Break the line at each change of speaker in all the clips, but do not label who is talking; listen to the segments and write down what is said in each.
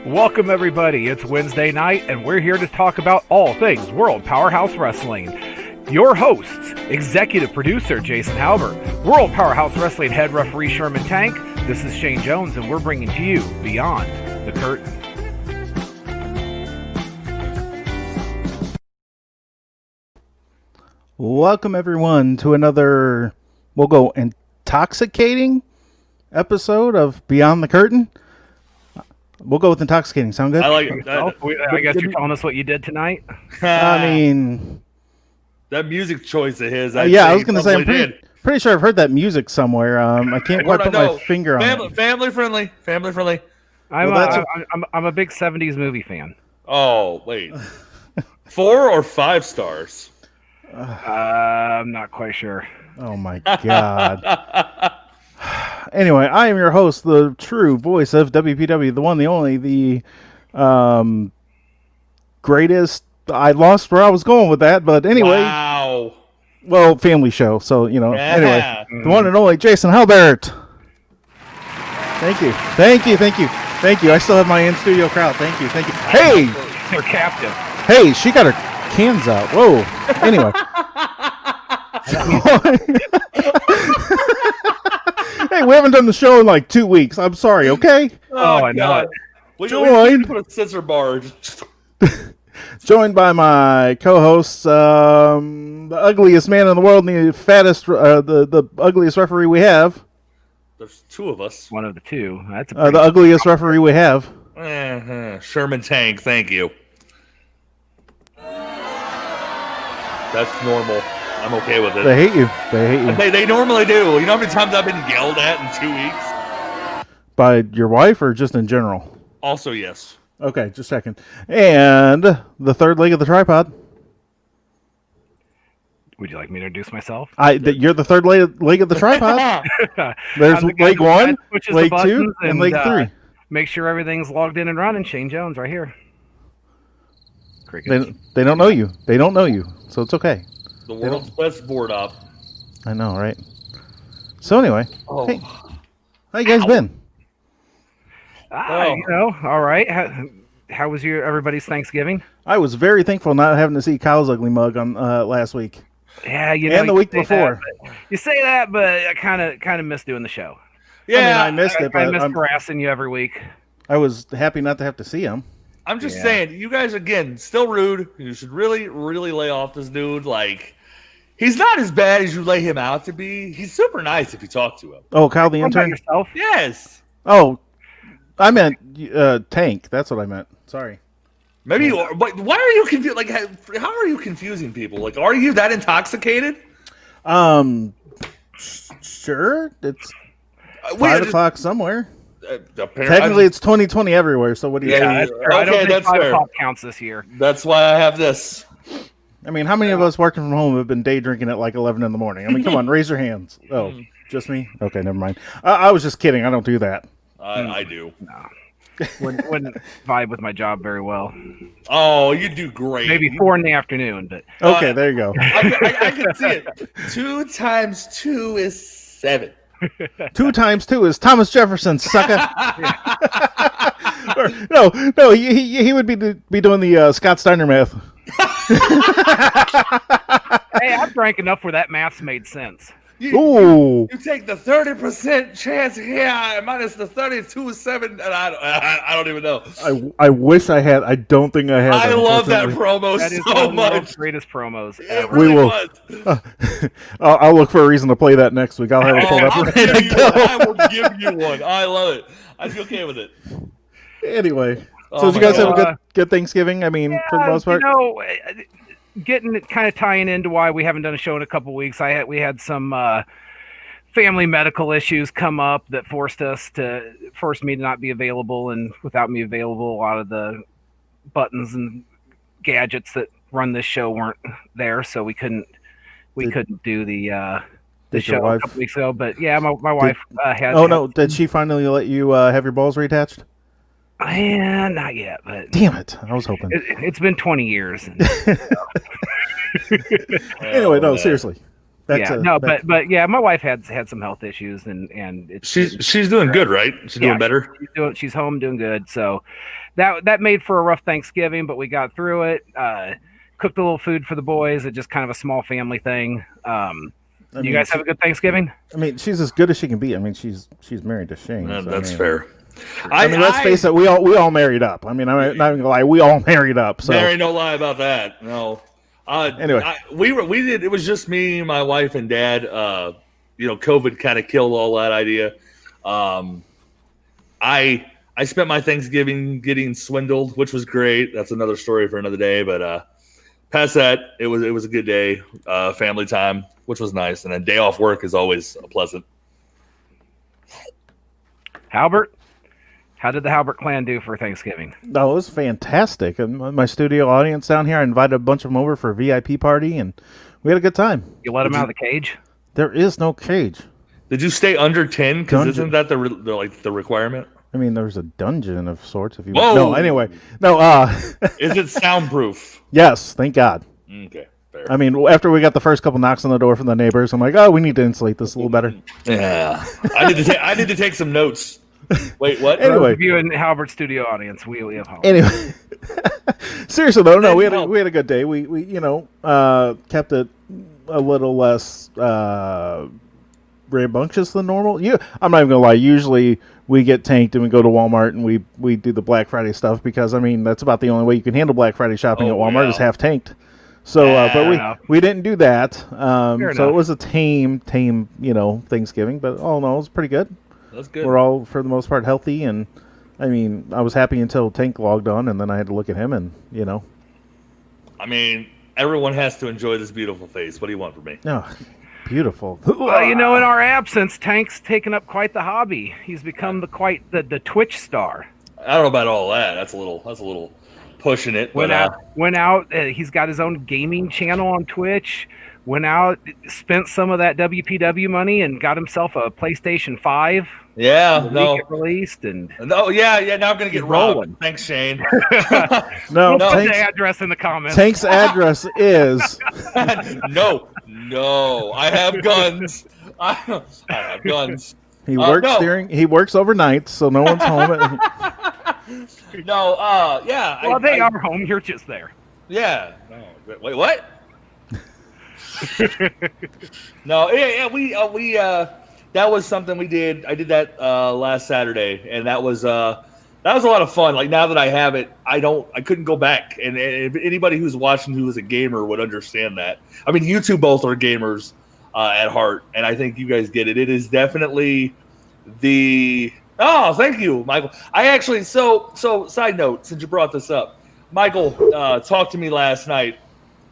Welcome, everybody. It's Wednesday night, and we're here to talk about all things World Powerhouse Wrestling. Your hosts, executive producer Jason Halbert, World Powerhouse Wrestling head referee Sherman Tank. This is Shane Jones, and we're bringing to you Beyond the Curtain.
Welcome, everyone, to another, we'll go intoxicating episode of Beyond the Curtain. We'll go with intoxicating. Sound good?
I like it.
I guess you're telling us what you did tonight?
I mean,
that music choice of his.
yeah, I was going to say, I'm pretty sure I've heard that music somewhere. I can't quite put my finger on it.
Family friendly.
I'm a big 70s movie fan.
Oh, wait. 4 or 5 stars?
I'm not quite sure.
Oh, my God. Anyway, I am your host, the true voice of WPW, the one, the only, the greatest. I lost where I was going with that, but anyway.
Wow.
Well, family show, so, you know.
Yeah.
Anyway, the one and only Jason Halbert. Thank you. I still have my in-studio crowd. Thank you. Hey!
They're captive.
Hey, she got her cans out. Whoa. Anyway. Hey, we haven't done the show in like 2 weeks. I'm sorry, okay?
Oh, I know it.
We put a scissor bar.
Joined by my co-hosts, the ugliest man in the world and the fattest, the ugliest referee we have.
There's 2 of us.
One of the two. That's
The ugliest referee we have.
Sherman Tank, thank you. That's normal. I'm okay with it.
They hate you.
They normally do. You know how many times I've been yelled at in 2 weeks?
By your wife or just in general?
Also, yes.
Okay, just a second. And the third leg of the tripod.
Would you like me to introduce myself?
You're the third leg of the tripod. There's leg 1, leg 2, and leg 3.
Make sure everything's logged in and running. Shane Jones right here.
They don't know you. So it's okay.
The world's best board op.
I know, right? So anyway, hey, how you guys been?
All right. How was everybody's Thanksgiving?
I was very thankful not having to see Kyle's ugly mug on last week.
Yeah,
and the week before.
You say that, but I kind of miss doing the show.
Yeah, I missed it. But
I miss harassing you every week.
I was happy not to have to see him.
I'm just saying, you guys, again, still rude. You should really, really lay off this dude. Like, he's not as bad as you lay him out to be. He's super nice if you talk to him.
Oh, Kyle the intern?
Yourself?
Yes.
Oh, I meant Tank. That's what I meant. Sorry.
Maybe you are. But why are you confused? Like, how are you confusing people? Like, are you that intoxicated?
Sure. It's 5 o'clock somewhere.
Apparently,
technically, it's 2020 everywhere. So what do you?
Yeah, that's fair. I don't think 5 o'clock counts this year.
That's why I have this.
I mean, how many of us working from home have been day drinking at like 11 in the morning? I mean, come on, raise your hands. Oh, just me? Okay, never mind. I was just kidding. I don't do that.
I do.
No. Wouldn't vibe with my job very well.
Oh, you do great.
Maybe 4 in the afternoon, but
okay, there you go.
I can see it. 2 times 2 is 7.
2 times 2 is Thomas Jefferson, sucker. No, he would be doing the Scott Steiner math.
Hey, I've drank enough where that math's made sense.
You
take the 30% chance here minus the 32 is 7, and I don't even know.
I wish I had. I don't think I had.
I love that promo
that is
so
one
much.
of the greatest promos ever.
Really
we will.
Was.
I'll look for a reason to play that next week. I'll have it pulled up.
I will give you one. I love it. I'd be okay with it.
Anyway, so did you guys have a good Thanksgiving? I mean, for the most part.
Getting it kind of tying into why we haven't done a show in a couple weeks. We had some family medical issues come up that forced me to not be available, and without me available, a lot of the buttons and gadgets that run this show weren't there, so we couldn't do the show a couple weeks ago. But yeah, my wife had.
Oh no! Did she finally let you have your balls reattached?
Yeah, not yet, but
damn it! I was hoping.
It's been 20 years.
Anyway, no, seriously.
But yeah, my wife had some health issues, and
she's doing good, right? She's doing better.
She's home doing good. So that made for a rough Thanksgiving, but we got through it. Cooked a little food for the boys. It's just kind of a small family thing. You guys have a good Thanksgiving?
I mean, she's as good as she can be. I mean, she's married to Shane.
That's fair.
I mean, let's face it. We all married up. I mean, I'm not even gonna lie. We all married up. So
there ain't no lie about that. No.
Anyway,
we did. It was just me, my wife, and Dad. COVID kind of killed all that idea. I spent my Thanksgiving getting swindled, which was great. That's another story for another day. But past that, it was a good day, family time, which was nice, and a day off work is always pleasant.
Halbert, how did the Halbert clan do for Thanksgiving?
No, it was fantastic. And my studio audience down here, I invited a bunch of them over for a VIP party, and we had a good time.
You let them out of the cage?
There is no cage.
Did you stay under 10? Because isn't that the requirement?
I mean, there's a dungeon of sorts. If you
Whoa!
No, anyway, no.
Is it soundproof?
Yes, thank God.
Okay, fair.
I mean, after we got the first couple knocks on the door from the neighbors, I'm like, oh, we need to insulate this a little better.
Yeah, I need to take some notes. Wait, what?
Anyway,
you and Halbert's studio audience, we have home.
Anyway, seriously though, no, we had a good day. We kept it a little less rambunctious than normal. I'm not even gonna lie. Usually we get tanked and we go to Walmart and we do the Black Friday stuff because I mean that's about the only way you can handle Black Friday shopping at Walmart is half tanked. So, but we didn't do that. So it was a tame, Thanksgiving. But all in all, it was pretty good.
That's good.
We're all for the most part healthy, and I mean I was happy until Tank logged on, and then I had to look at him, and
I mean, everyone has to enjoy this beautiful face. What do you want from me?
No. Beautiful.
Well, in our absence, Tank's taken up quite the hobby. He's become the Twitch star.
I don't know about all that. That's a little pushing it.
Went out. He's got his own gaming channel on Twitch. Went out, spent some of that WPW money, and got himself a PlayStation 5.
Yeah, no.
Get released and
no, yeah. Now I'm gonna get rolling. Thanks, Shane.
No, put the address in the comments.
Tank's address is
no. I have guns. I have guns.
He works he works overnight, so no one's home.
Yeah.
Well, they are home. You're just there.
Yeah. No. Wait, what? No. Yeah. We that was something we did. I did that last Saturday, and that was a lot of fun. Like now that I have it, I couldn't go back. And if anybody who's watching who is a gamer would understand that. I mean, you two both are gamers at heart, and I think you guys get it. It is definitely thank you, Michael. I actually so side note, since you brought this up, Michael talked to me last night.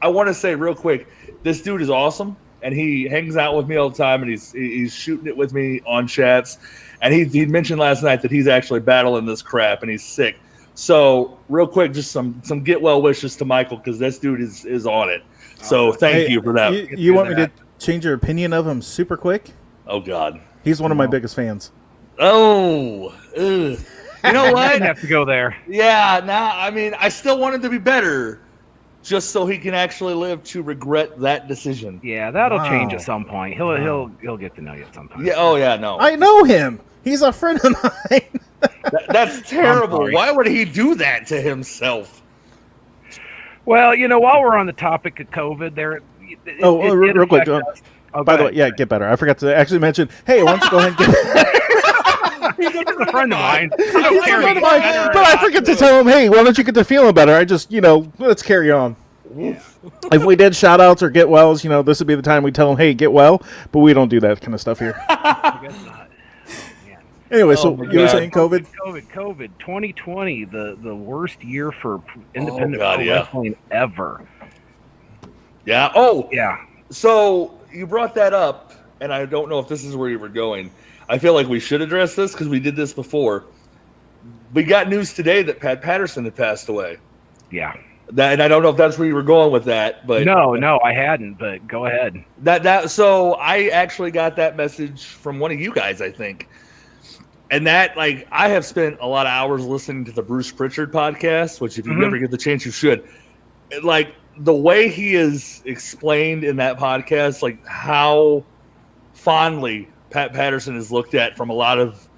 I want to say real quick, this dude is awesome. And he hangs out with me all the time, and he's shooting it with me on chats. And he mentioned last night that he's actually battling this crap, and he's sick. So real quick, just some get well wishes to Michael because this dude is on it. So thank you for that.
You want me to change your opinion of him super quick?
Oh God,
he's one of my biggest fans.
Oh, you know what?
I didn't have to go there.
Yeah, I mean, I still want him to be better. Just so he can actually live to regret that decision.
Yeah, that'll change at some point. He'll get to know you at some point.
Yeah. Oh yeah. No.
I know him. He's a friend of mine.
That's terrible. Why would he do that to himself?
Well, while we're on the topic of COVID,
real quick. By the way, get better. I forgot to actually mention. Hey, why don't you go ahead and get.
He's a friend of mine.
But I forget to tell him, hey, why don't you get to feeling better? I just, let's carry on.
Yeah.
If we did shout outs or get wells, this would be the time we tell them, hey, get well. But we don't do that kind of stuff here.
I guess not.
Anyway, so you were saying COVID?
COVID 2020, the worst year for independent wrestling ever.
Yeah. Oh,
yeah.
So you brought that up, and I don't know if this is where you were going. I feel like we should address this because we did this before. We got news today that Pat Patterson had passed away.
Yeah.
And I don't know if that's where you were going with that, but
no, I hadn't. But go ahead.
So I actually got that message from one of you guys, I think, and that I have spent a lot of hours listening to the Bruce Pritchard podcast, which if you never get the chance, you should. the way he is explained in that podcast, like how fondly Pat Patterson is looked at from a lot of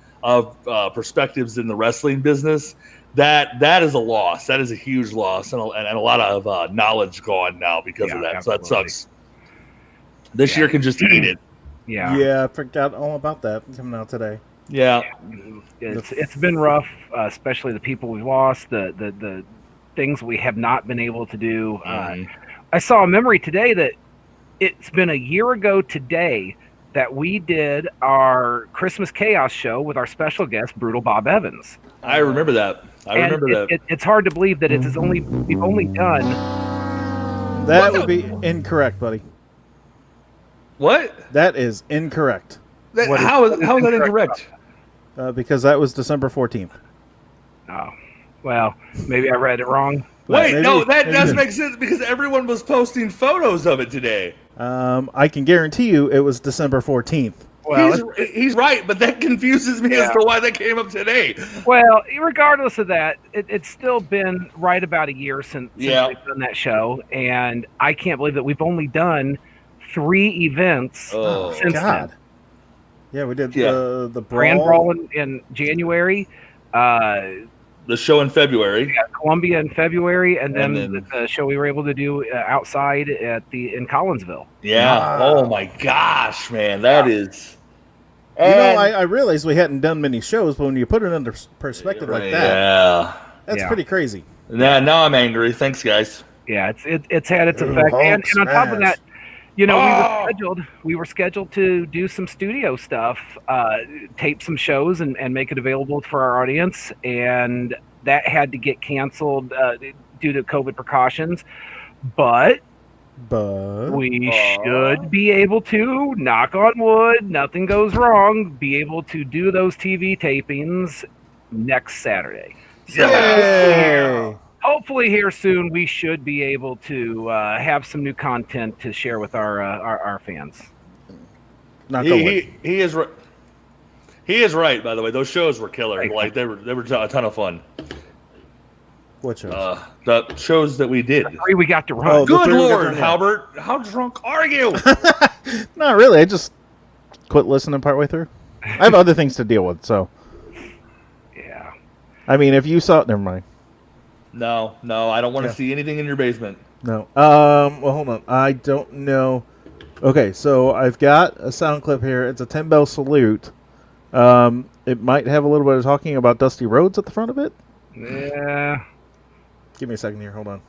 perspectives in the wrestling business, that is a loss. That is a huge loss, and a lot of knowledge gone now because of that.
Absolutely.
So that sucks. This year can just eat it.
Yeah.
Yeah, I forgot all about that coming out today.
Yeah.
It's been rough, especially the people we've lost, the things we have not been able to do. I saw a memory today that it's been a year ago today that we did our Christmas Chaos show with our special guest, Brutal Bob Evans.
I remember that.
It's hard to believe that we've only done.
That would be incorrect, buddy.
What?
That is incorrect.
How is that incorrect?
Because that was December 14th.
Oh, well, maybe I read it wrong.
Wait, no, that does make sense because everyone was posting photos of it today.
I can guarantee you it was December 14th.
Well, he's right, but that confuses me as to why that came up today.
Well, regardless of that, it's still been right about a year since we've done that show, and I can't believe that we've only done 3 events since then.
Yeah, we did the
Grand Brawl in January.
The show in February.
We got Columbia in February, and then the show we were able to do outside in Collinsville.
Yeah. Wow. Oh my gosh, man, that is.
I realized we hadn't done many shows, but when you put it under perspective like that, that's pretty crazy.
Now I'm angry. Thanks, guys.
Yeah, it's had its effect, and on top of that, we were scheduled to do some studio stuff, tape some shows and make it available for our audience, and that had to get canceled due to COVID precautions. But we should be able to, knock on wood, nothing goes wrong, be able to do those TV tapings next Saturday. So hopefully here soon we should be able to have some new content to share with our fans.
He is right. He is right. By the way, those shows were killer. Like they were a ton of fun.
What shows?
The shows that we did.
The 3 we got to run.
Good Lord, Halbert, how drunk are you?
Not really. I just quit listening partway through. I have other things to deal with, so.
Yeah.
I mean, if you saw it, never mind.
No, I don't want to see anything in your basement.
No. Well, hold on. I don't know. Okay, so I've got a sound clip here. It's a 10-bell salute. It might have a little bit of talking about Dusty Rhodes at the front of it.
Yeah.
Give me a second here. Hold on.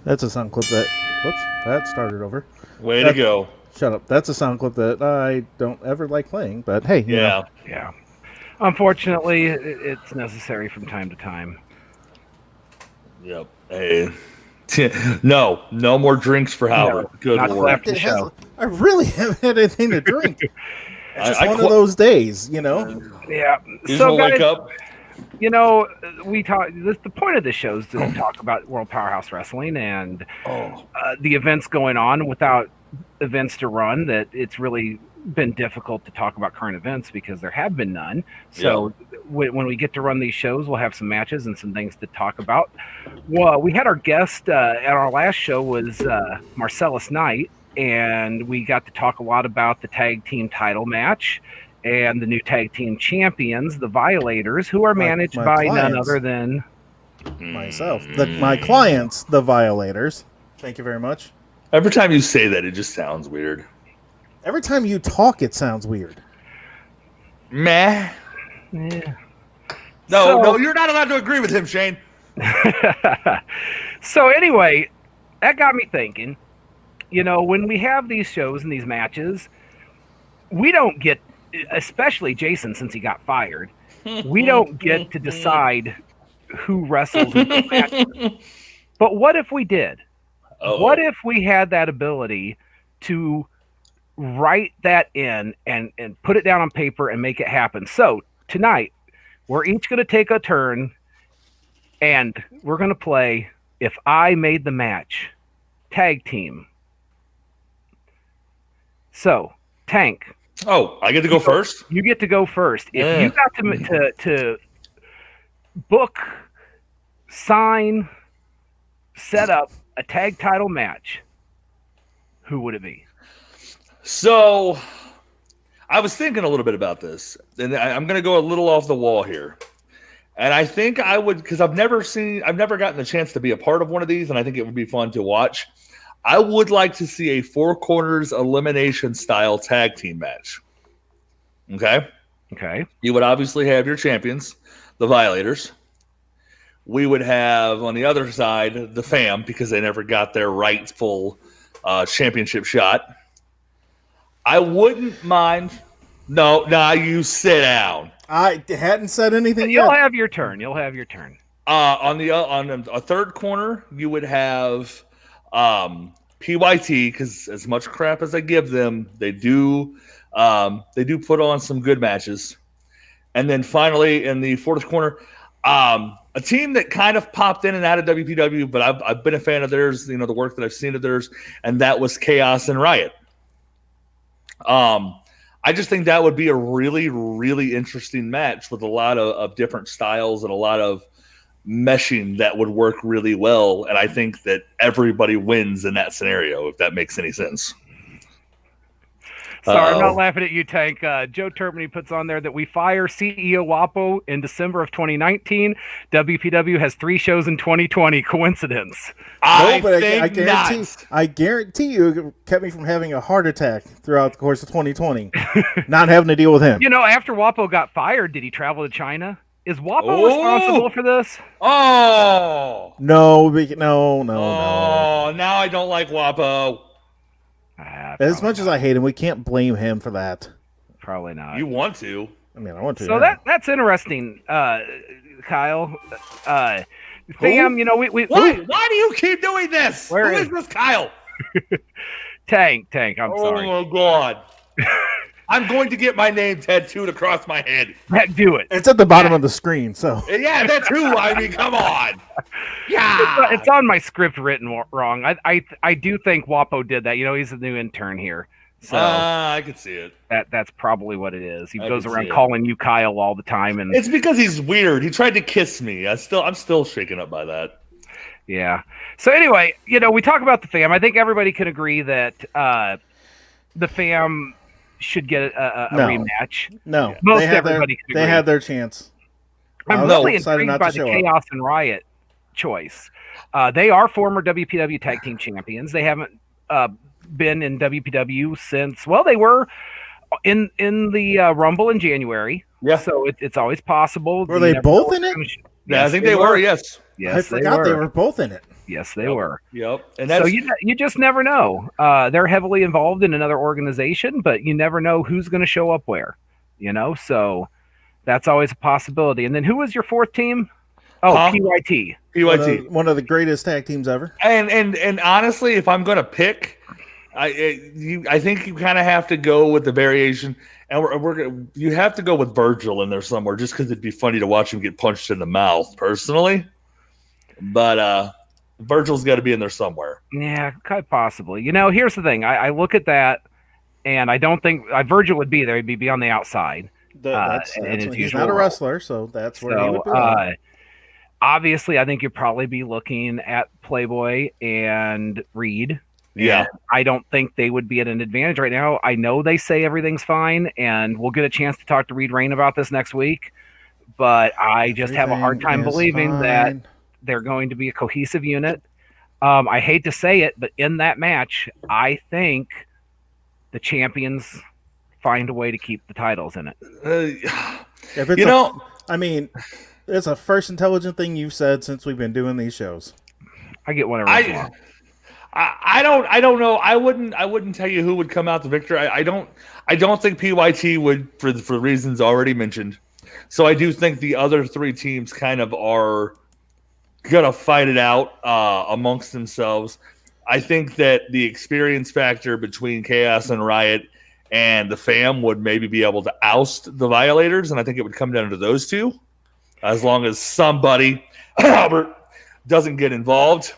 That's a sound clip that started over.
Way to go.
Shut up. That's a sound clip that I don't ever like playing, but hey.
Yeah.
Yeah. Unfortunately, it's necessary from time to time.
Yep. Hey. No more drinks for Howard.
No,
Good Lord.
after the show.
I really haven't had anything to drink. It's just one of those days, you know?
Yeah.
You
So, guys,
wake up.
you know, we talk. The point of the show is to talk about World Powerhouse Wrestling and the events going on. Without events to run, that it's really been difficult to talk about current events because there have been none. So when we get to run these shows, we'll have some matches and some things to talk about. Well, we had our guest at our last show was Marcellus Knight, and we got to talk a lot about the tag team title match and the new tag team champions, the Violators, who are managed by none other than
myself. My clients, the Violators. Thank you very much.
Every time you say that, it just sounds weird.
Every time you talk, it sounds weird.
Meh.
Yeah.
No, you're not allowed to agree with him, Shane.
So anyway, that got me thinking, you know, when we have these shows and these matches, we don't get especially Jason, since he got fired, we don't get to decide who wrestles in the match. But what if we did?
Uh-oh.
What if we had that ability to write that in and put it down on paper and make it happen? So tonight, we're each going to take a turn and we're going to play If I Made the Match tag team. So, Tank.
Oh, I get to go first?
You get to go first. If you got to book, sign, set up a tag title match, who would it be?
So, I was thinking a little bit about this, and I'm going to go a little off the wall here. And I think I would, because I've never gotten the chance to be a part of one of these, and I think it would be fun to watch. I would like to see a Four Corners elimination style tag team match. Okay?
Okay.
You would obviously have your champions, the Violators. We would have, on the other side, the Fam, because they never got their rightful championship shot. I wouldn't mind. No, you sit down.
I hadn't said anything
You'll
yet.
have your turn. You'll have your turn.
On a third corner, you would have PYT, because as much crap as I give them, they do put on some good matches. And then finally, in the fourth corner, a team that kind of popped in and out of WPW, but I've been a fan of theirs, the work that I've seen of theirs, and that was Chaos and Riot. I just think that would be a really, really interesting match with a lot of different styles and a lot of meshing that would work really well. And I think that everybody wins in that scenario, if that makes any sense.
Sorry, I'm not laughing at you, Tank. Joe Terpany puts on there that we fire CEO WAPO in December of 2019. WPW has 3 shows in 2020. Coincidence?
I guarantee you it kept me from having a heart attack throughout the course of 2020. Not having to deal with him.
After WAPO got fired, did he travel to China? Is WAPO responsible for this?
Oh!
No.
Oh, now I don't like WAPO.
As much as I hate him, we can't blame him for that.
Probably not.
You want to?
I mean, I want to.
So that's interesting, Kyle. Fam, we
Why do you keep doing this?
Who
is this Kyle?
Tank. I'm sorry.
Oh God. I'm going to get my name tattooed across my head.
Do it.
It's at the bottom of the screen, so.
Yeah, that's who. I mean, come on. Yeah.
It's on my script written wrong. I do think WAPO did that. He's a new intern here. So
I can see it.
That's probably what it is. He goes around
see it.
calling you Kyle all the time, and
It's because he's weird. He tried to kiss me. I'm still shaken up by that.
yeah. So anyway, we talk about the Fam. I think everybody can agree that the Fam should get a rematch.
No,
Most everybody can agree.
They had their chance.
I'm really intrigued by the Chaos and Riot choice. They are former WPW Tag Team Champions. They haven't been in WPW since, they were in the Rumble in January.
Yeah.
So it's always possible.
Were they both in it?
Yeah, I think they were. Yes.
Yes,
I forgot they were both in it.
Yes, they were.
Yep. And
so you just never know. They're heavily involved in another organization, but you never know who's going to show up where. So that's always a possibility. And then who was your fourth team? Oh, PYT.
PYT.
One of the greatest tag teams ever.
And honestly, if I'm going to pick, I think you kind of have to go with the variation, and you have to go with Virgil in there somewhere, just because it'd be funny to watch him get punched in the mouth, personally. But Virgil's got to be in there somewhere.
Yeah, quite possibly. Here's the thing. I look at that, and I don't think Virgil would be there. He'd be on the outside.
He's not a wrestler, so that's where he would be.
Obviously, I think you'd probably be looking at Playboy and Reed.
Yeah.
And I don't think they would be at an advantage right now. I know they say everything's fine, and we'll get a chance to talk to Reed Rain about this next week. But I just have a hard time believing that they're going to be a cohesive unit. I hate to say it, but in that match, I think the champions find a way to keep the titles in it.
It's a first intelligent thing you've said since we've been doing these shows.
I get whatever I want.
I don't know. I wouldn't tell you who would come out the victor. I don't think PYT would for the reasons already mentioned. So I do think the other three teams kind of are gonna fight it out amongst themselves. I think that the experience factor between Chaos and Riot and the fam would maybe be able to oust the Violators, and I think it would come down to those two, as long as somebody, Albert, doesn't get involved.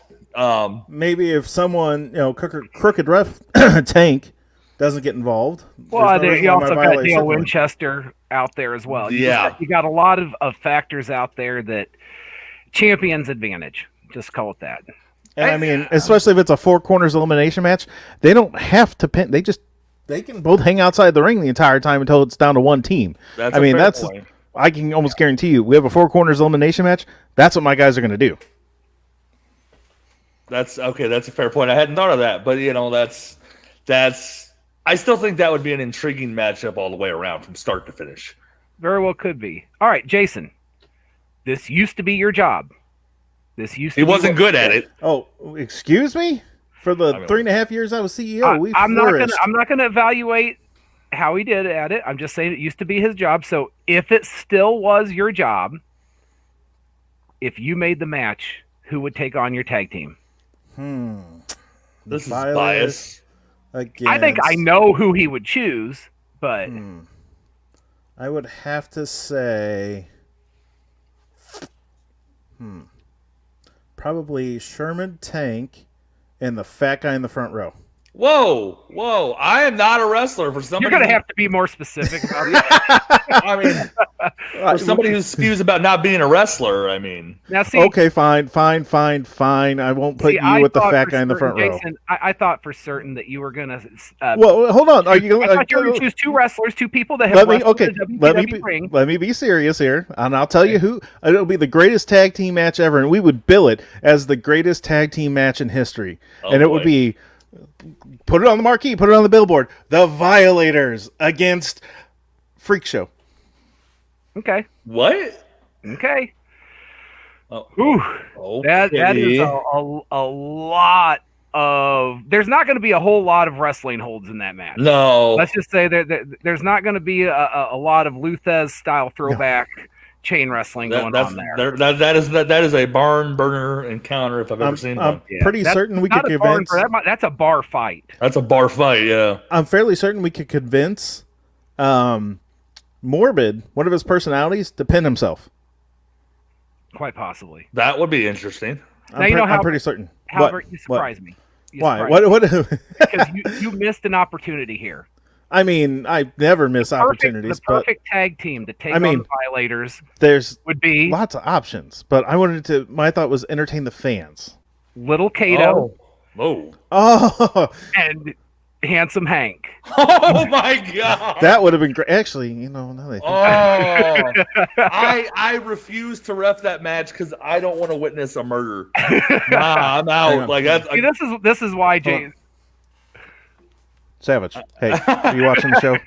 Maybe if someone, crooked ref tank doesn't get involved.
Well,
there's no
you
reason why
also
my
got
Violators
Dale
shouldn't win.
Winchester out there as well.
Yeah.
You got a lot of factors out there that champions advantage. Just call it that.
And I mean, especially if it's a four corners elimination match, they don't have to pin. They can both hang outside the ring the entire time until it's down to one team.
That's a fair point.
I can almost guarantee you, we have a four corners elimination match. That's what my guys are going to do.
That's okay. That's a fair point. I hadn't thought of that, but that's. I still think that would be an intriguing matchup all the way around from start to finish.
Very well could be. All right, Jason. This used to be your job.
He wasn't good at it.
Oh, excuse me? For the 3.5 years I was CEO,
I'm
flourished.
not gonna evaluate how he did at it. I'm just saying it used to be his job. So if it still was your job, if you made the match, who would take on your tag team?
This is bias.
I think I know who he would choose, but
I would have to say probably Sherman Tank and the fat guy in the front row.
Whoa! I am not a wrestler. For somebody,
you're gonna have to be more specific about that.
I mean, for somebody who spews about not being a wrestler, I mean.
Now, see,
okay, fine. I won't put you with the fat guy in the front row.
Jason, I thought for certain that you were gonna.
Well, hold on. Are you?
I thought you were gonna choose two wrestlers, two people that have wrestled in the WPW ring.
Let me be serious here, and I'll tell you who. It'll be the greatest tag team match ever, and we would bill it as the greatest tag team match in history, and it would be. Put it on the marquee. Put it on the billboard. The Violators against Freak Show.
Okay.
What?
Okay.
Oh,
okay. That is a lot of. There's not going to be a whole lot of wrestling holds in that match.
No.
Let's just say there's not going to be a lot of Luthez style throwback chain wrestling going on there.
That is a barn burner encounter if I've ever seen one.
I'm pretty certain we could convince.
That's a bar fight.
That's a bar fight, yeah.
I'm fairly certain we could convince Morbid, one of his personalities, to pin himself.
Quite possibly.
That would be interesting.
I'm pretty certain.
However, you surprised me.
Why? What?
Because you missed an opportunity here.
I mean, I never miss opportunities.
The perfect tag team to take on the Violators would be
lots of options, but I wanted to. My thought was entertain the fans.
Little Kato.
Oh.
And Handsome Hank.
Oh my God!
That would have been great. Actually, now they think
I refuse to ref that match because I don't want to witness a murder. Nah, I'm out. Like that's.
See, this is why James.
Savage. Hey, are you watching the show?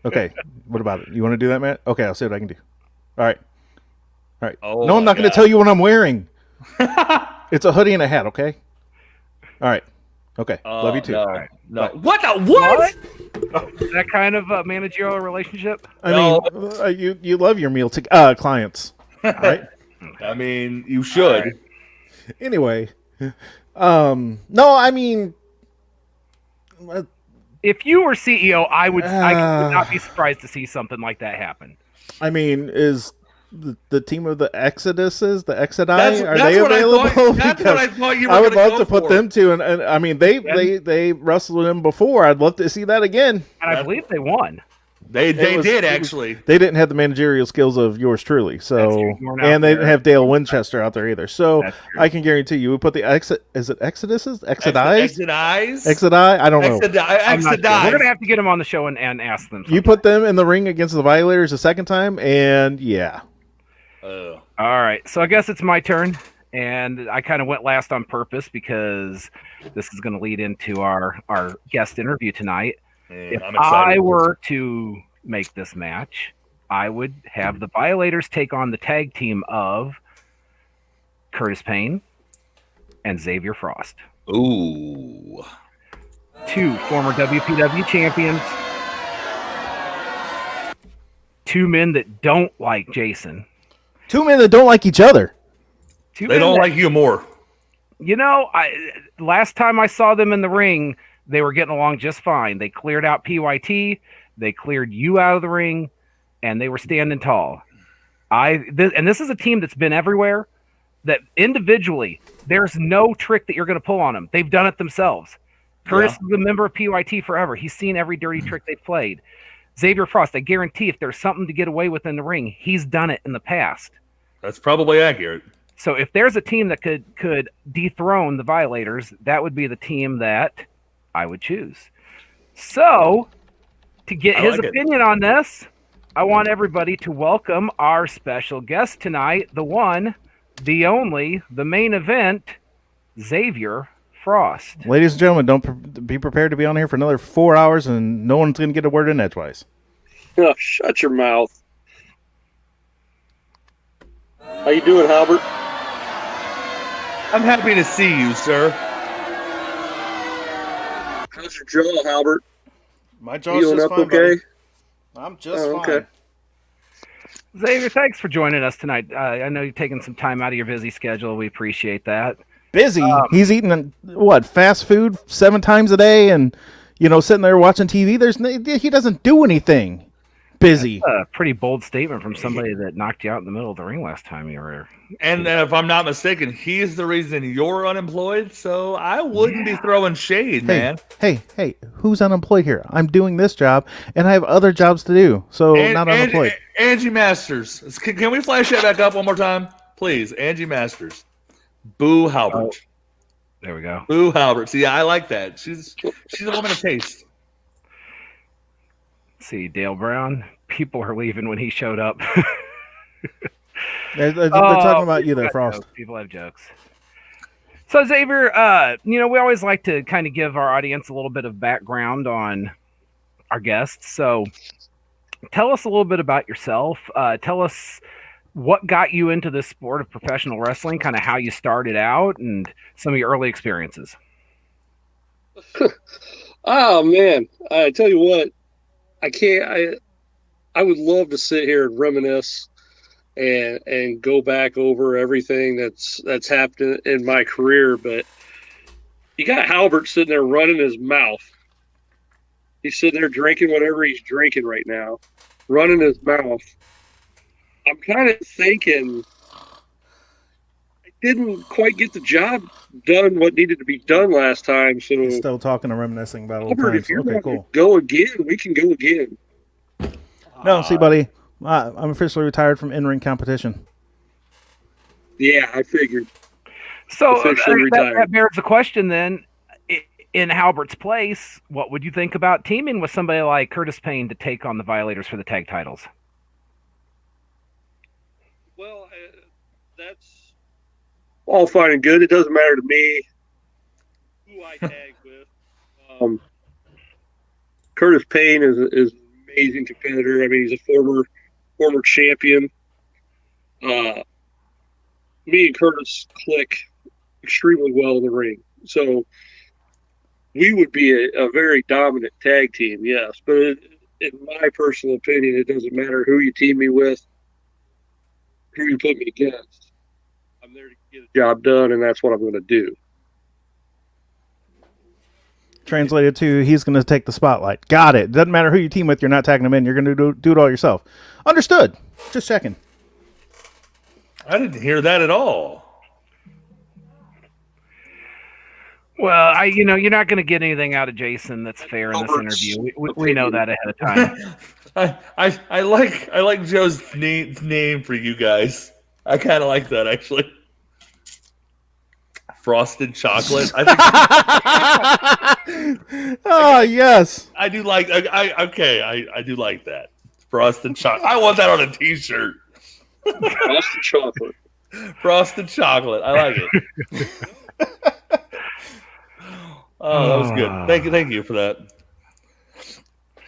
Okay. What about it? You want to do that, Matt? Okay, I'll see what I can do. All right.
Oh,
no, I'm not going to tell you what I'm wearing. It's a hoodie and a hat, okay? All right. Okay. Love you too.
No. What?
That kind of managerial relationship?
I mean, you love your meal clients, right?
I mean, you should.
Right. Anyway, no, I mean,
if you were CEO, I would not be surprised to see something like that happen.
I mean, is the team of the Exoduses, the Exodai, are they
what
available?
That's what I thought you were
I would love to
for.
put them to, and I mean, they wrestled them before. I'd love to see that again.
And I believe they won.
They did actually.
They didn't have the managerial skills of yours truly, so and they didn't have Dale Winchester out there either. So I can guarantee you, we put the is it Exoduses, Exodai? I don't know.
We're gonna have to get them on the show and ask them.
You put them in the ring against the Violators a second time, and yeah.
All right, so I guess it's my turn, and I kind of went last on purpose because this is going to lead into our guest interview tonight. If I were to make this match, I would have the Violators take on the tag team of Curtis Payne and Xavier Frost.
Ooh.
2 former WPW champions. 2 men that don't like Jason.
2 men that don't like each other.
2
They
men
don't
that,
like you more.
You know, last time I saw them in the ring, they were getting along just fine. They cleared out PYT, they cleared you out of the ring, and they were standing tall. And this is a team that's been everywhere. That individually, there's no trick that you're going to pull on them. They've done it themselves. Curtis is a member of PYT forever. He's seen every dirty trick they've played. Xavier Frost, I guarantee if there's something to get away with in the ring, he's done it in the past.
That's probably accurate.
So if there's a team that could dethrone the Violators, that would be the team that I would choose. So to get his opinion on this, I want everybody to welcome our special guest tonight, the one, the only, the main event, Xavier Frost.
Ladies and gentlemen, be prepared to be on here for another 4 hours, and no one's going to get a word in edgewise.
Oh, shut your mouth. How you doing, Halbert?
I'm happy to see you, sir.
How's your jaw, Halbert?
My jaw's
Healing
just
up
fine,
okay?
buddy. I'm just fine.
Okay.
Xavier, thanks for joining us tonight. I know you've taken some time out of your busy schedule. We appreciate that.
Busy. He's eating fast food 7 times a day, and sitting there watching TV. He doesn't do anything. Busy.
That's a pretty bold statement from somebody that knocked you out in the middle of the ring last time you were here.
And if I'm not mistaken, he's the reason you're unemployed. So I wouldn't be throwing shade, man.
Hey, who's unemployed here? I'm doing this job, and I have other jobs to do. So not unemployed.
Angie Masters. Can we flash that back up one more time? Please, Angie Masters. Boo Halbert.
There we go.
Boo Halbert. See, I like that. She's a woman of taste.
See, Dale Brown, people are leaving when he showed up.
They're talking about you there, Frost.
Jokes. People have jokes. So, Xavier, we always like to kind of give our audience a little bit of background on our guests. So, tell us a little bit about yourself. Tell us what got you into this sport of professional wrestling, kind of how you started out, and some of your early experiences.
Oh, man. I tell you what. I would love to sit here and reminisce and go back over everything that's happened in my career, but you got Halbert sitting there running his mouth. He's sitting there drinking whatever he's drinking right now, running his mouth. I'm kind of thinking I didn't quite get the job done what needed to be done last time, so
He's still talking and reminiscing about old
Halbert,
times.
if you're
Okay,
going
cool.
to go again, we can go again.
No, see, buddy, I'm officially retired from in-ring competition.
Yeah, I figured.
So
Officially retired.
that bears the question then, in Halbert's place, what would you think about teaming with somebody like Curtis Payne to take on the Violators for the tag titles?
Well, that's all fine and good. It doesn't matter to me who I tag with. Curtis Payne is an amazing competitor. I mean, he's a former champion. Me and Curtis click extremely well in the ring. So we would be a very dominant tag team, yes. But in my personal opinion, it doesn't matter who you team me with, who you put me against. I'm there to get the job done, and that's what I'm going to do.
Translated to, he's going to take the spotlight. Got it. Doesn't matter who you team with, you're not tagging him in. You're going to do it all yourself. Understood. Just checking.
I didn't hear that at all.
Well, you're not going to get anything out of Jason that's fair in this interview. We know that ahead of time.
I like Joe's name for you guys. I kind of like that actually. Frosted chocolate. I think.
Oh yes.
I do like. I do like that. Frosted chocolate. I want that on a T-shirt.
Frosted chocolate.
Frosted chocolate. I like it. Oh, that was good. Thank you for that.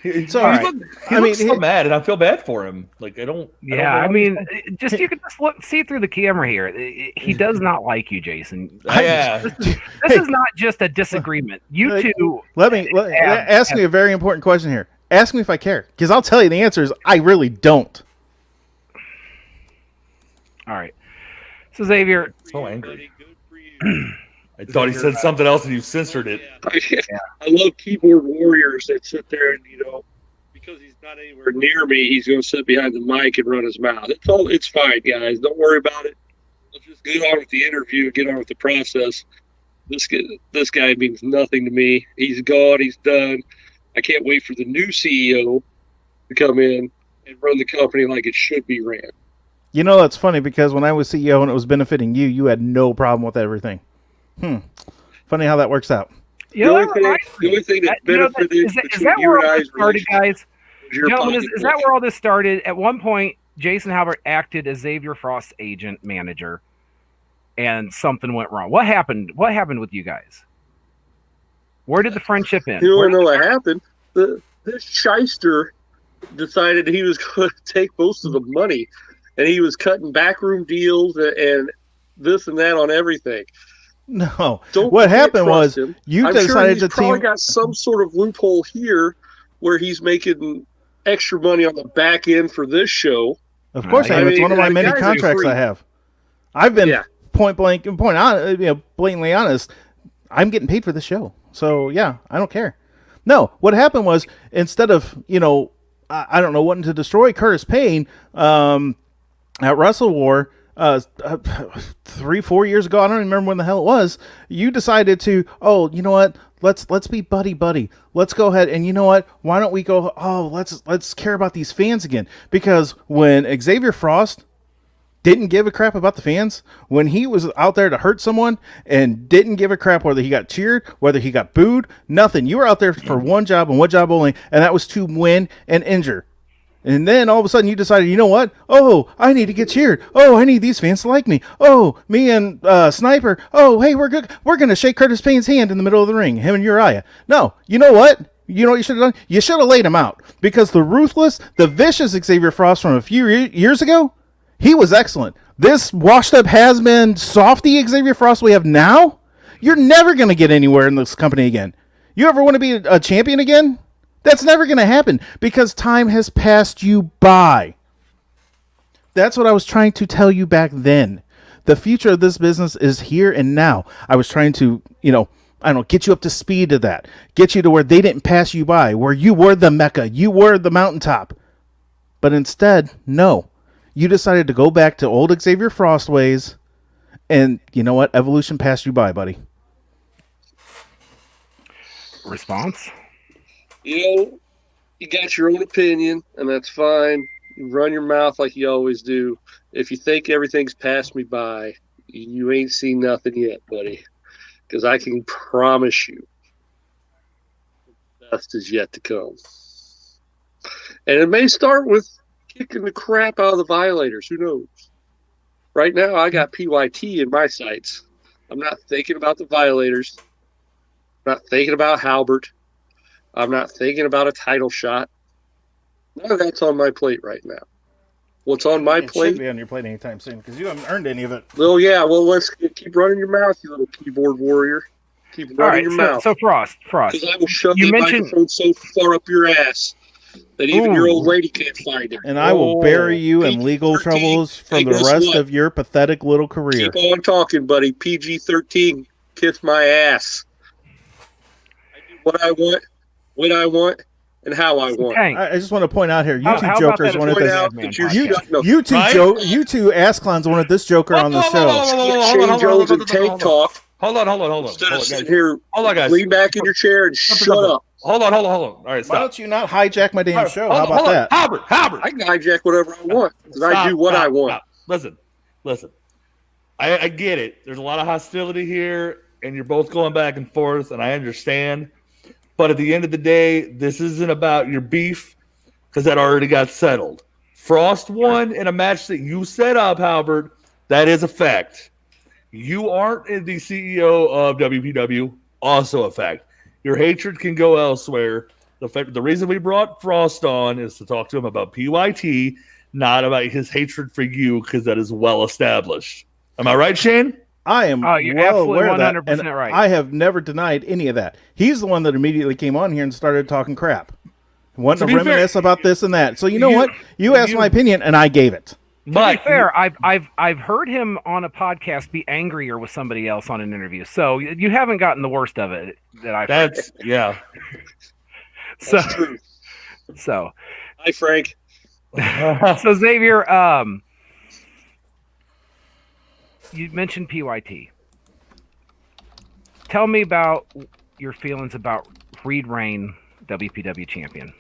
So,
he
all right.
looks so mad, and I feel bad for him. Like I don't.
Yeah, I mean, just you can just see through the camera here. He does not like you, Jason.
Yeah.
This is not just a disagreement. You two.
Ask me a very important question here. Ask me if I care, because I'll tell you the answer is I really don't.
All right. So Xavier,
so angry. I thought he said something else and you censored it.
I love keyboard warriors that sit there and, because he's not anywhere near me, he's going to sit behind the mic and run his mouth. It's fine, guys. Don't worry about it. Let's just get on with the interview, get on with the process. This guy means nothing to me. He's gone. He's done. I can't wait for the new CEO to come in and run the company like it should be ran.
That's funny because when I was CEO and it was benefiting you, you had no problem with everything. Funny how that works out.
The only thing that benefited
is that where all this started, guys? Gentlemen, is that where all this started? At one point, Jason Halbert acted as Xavier Frost's agent manager, and something went wrong. What happened? What happened with you guys? Where did the friendship end?
You don't know what happened. This shyster decided he was going to take most of the money, and he was cutting backroom deals and this and that on everything.
No. What happened was you decided to
probably got some sort of loophole here where he's making extra money on the back end for this show.
Of course, it's one of my many contracts I have. I've been blatantly honest. I'm getting paid for the show, so yeah, I don't care. No, what happened was instead of I don't know, wanting to destroy Curtis Payne at Wrestle War. 3-4 years ago, I don't even remember when the hell it was. You decided to, you know what? Let's be buddy. Let's go ahead and you know what? Why don't we go? Let's care about these fans again. Because when Xavier Frost didn't give a crap about the fans, when he was out there to hurt someone and didn't give a crap whether he got cheered, whether he got booed, nothing. You were out there for one job and one job only, and that was to win and injure. And then all of a sudden you decided, you know what? Oh, I need to get cheered. Oh, I need these fans to like me. Oh, me and Sniper. Oh, hey, we're good. We're going to shake Curtis Payne's hand in the middle of the ring, him and Uriah. No, you know what? You know what you should have done? You should have laid him out. Because the ruthless, the vicious Xavier Frost from a few years ago, he was excellent. This washed up has-been softy Xavier Frost we have now, you're never going to get anywhere in this company again. You ever want to be a champion again? That's never going to happen because time has passed you by. That's what I was trying to tell you back then. The future of this business is here and now. I was trying to, get you up to speed to that. Get you to where they didn't pass you by, where you were the Mecca, you were the mountaintop. But instead, no. You decided to go back to old Xavier Frost ways, and you know what? Evolution passed you by, buddy.
Response?
You got your own opinion, and that's fine. You run your mouth like you always do. If you think everything's passed me by, you ain't seen nothing yet, buddy. Because I can promise you, the best is yet to come. And it may start with kicking the crap out of the Violators. Who knows? Right now, I got PYT in my sights. I'm not thinking about the Violators. I'm not thinking about Halbert. I'm not thinking about a title shot. None of that's on my plate right now. What's on my plate?
It should be on your plate anytime soon because you haven't earned any of it.
Well, yeah. Well, let's keep running your mouth, you little keyboard warrior. Keep running your mouth.
So Frost.
Because I will shove the microphone so far up your ass that even your old lady can't find it.
And I will bury you in legal troubles for the rest of your pathetic little career.
Keep on talking, buddy. PG-13, kiss my ass. I do what I want, when I want, and how I want.
I just want to point out here, you two jokers wanted this. You two ass clowns wanted this joker on the show.
Shane Jones and Tank Talk.
Hold on.
Instead of sitting here, lean back in your chair and shut up.
Hold on. All right, stop.
Why don't you not hijack my damn show? How about that?
Halbert.
I can hijack whatever I want because I do what I want.
Stop. Listen. I get it. There's a lot of hostility here, and you're both going back and forth, and I understand. But at the end of the day, this isn't about your beef because that already got settled. Frost won in a match that you set up, Halbert. That is a fact. You aren't the CEO of WPW. Also a fact. Your hatred can go elsewhere. The reason we brought Frost on is to talk to him about PYT, not about his hatred for you, because that is well established. Am I right, Shane?
I am
You're
well
absolutely
aware of that,
100%
and
right.
I have never denied any of that. He's the one that immediately came on here and started talking crap, wanting to
be fair,
reminisce about this and that. So you know what? You asked my opinion, and I gave it.
To be fair, I've heard him on a podcast be angrier with somebody else on an interview, so you haven't gotten the worst of it that I've heard.
That's yeah.
So,
That's true.
so,
Hi, Frank.
so Xavier, you mentioned PYT. Tell me about your feelings about Reed Rain, WPW champion.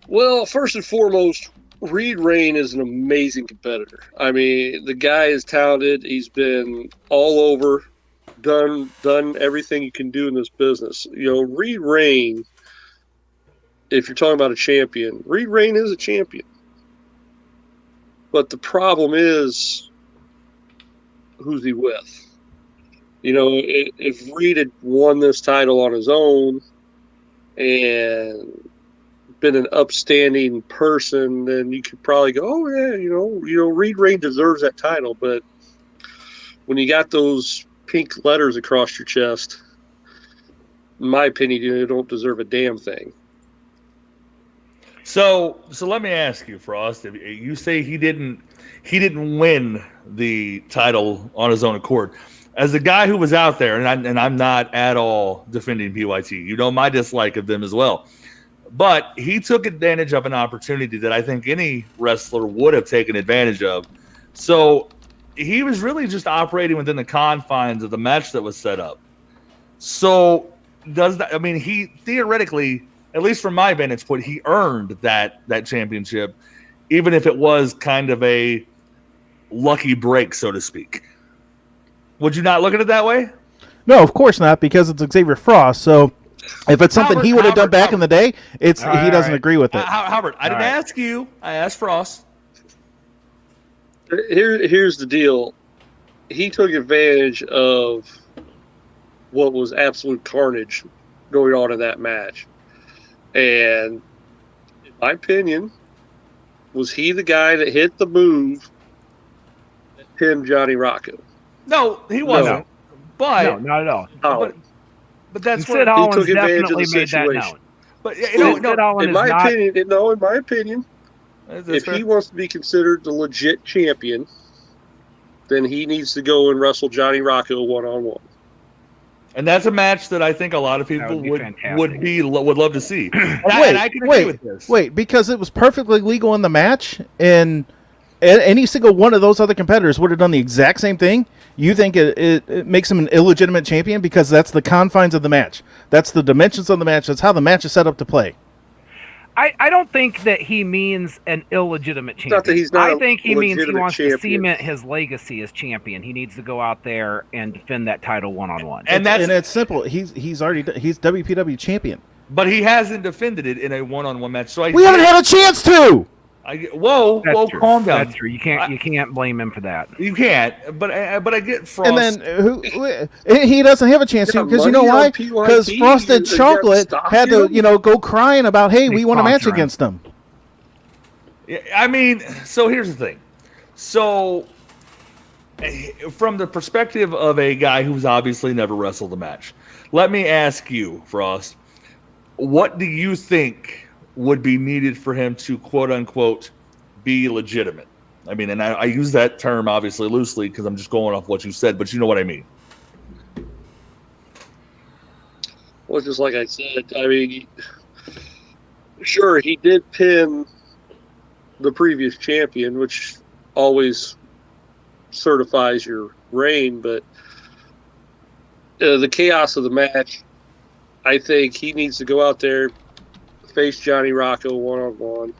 Well, first and foremost, Reed Rain is an amazing competitor. I mean, the guy is talented. He's been all over, done everything you can do in this business. You know, Reed Rain, if you're talking about a champion, Reed Rain is a champion. But the problem is, who's he with? You know, if Reed had won this title on his own and been an upstanding person, then you could probably go, oh yeah, you know, Reed Rain deserves that title. But when you got those pink letters across your chest, in my opinion, you don't deserve a damn thing.
So let me ask you, Frost. You say he didn't win the title on his own accord. As a guy who was out there, and I'm not at all defending PYT. You know my dislike of them as well. But he took advantage of an opportunity that I think any wrestler would have taken advantage of. So he was really just operating within the confines of the match that was set up. So does that? I mean, he theoretically, at least from my vantage point, he earned that championship, even if it was kind of a lucky break, so to speak. Would you not look at it that way?
No, of course not, because it's Xavier Frost. So if it's something he would have done back in the day, he doesn't agree with it.
Howard, I didn't ask you. I asked Frost.
Here's the deal. He took advantage of what was absolute carnage going on in that match. And in my opinion, was he the guy that hit the move that pinned Johnny Rocco?
No, he wasn't.
No.
But
No, not at all.
Oh,
but that's
Sid
what
Hollins
took advantage of
definitely
the
made that
situation.
known.
But
Sid
no,
Hollins
in
is
my
not.
opinion, if he wants to be considered the legit champion, then he needs to go and wrestle Johnny Rocco one-on-one.
and that's a match that I think a lot of
That
people
would be
would
fantastic.
love to see. And I can agree with this.
Wait, because it was perfectly legal in the match, and any single one of those other competitors would have done the exact same thing. You think it makes him an illegitimate champion because that's the confines of the match. That's the dimensions of the match. That's how the match is set up to play.
I don't think that he means an illegitimate champion.
Not that he's not
I
a
think he means he
legitimate
wants to
champion.
cement his legacy as champion. He needs to go out there and defend that title one-on-one.
And
it's simple. He's WPW champion.
But he hasn't defended it in a one-on-one match. So
We haven't had a chance to.
Whoa,
True.
calm down.
That's true. You can't blame him for that.
You can't. But I get Frost.
And then he doesn't have a chance to,
Yeah,
because you know
money
why?
on PYT,
Because Frosted
you
Chocolate
gotta stop
had to,
him?
go crying about, hey, we want a match
Sponsor him.
against them.
I mean, so here's the thing. So, from the perspective of a guy who's obviously never wrestled a match, let me ask you, Frost, what do you think would be needed for him to, quote unquote, be legitimate? I mean, and I use that term obviously loosely because I'm just going off what you said, but you know what I mean.
Well, just like I said, I mean, sure, he did pin the previous champion, which always certifies your reign, but the chaos of the match, I think he needs to go out there, face Johnny Rocco one-on-one.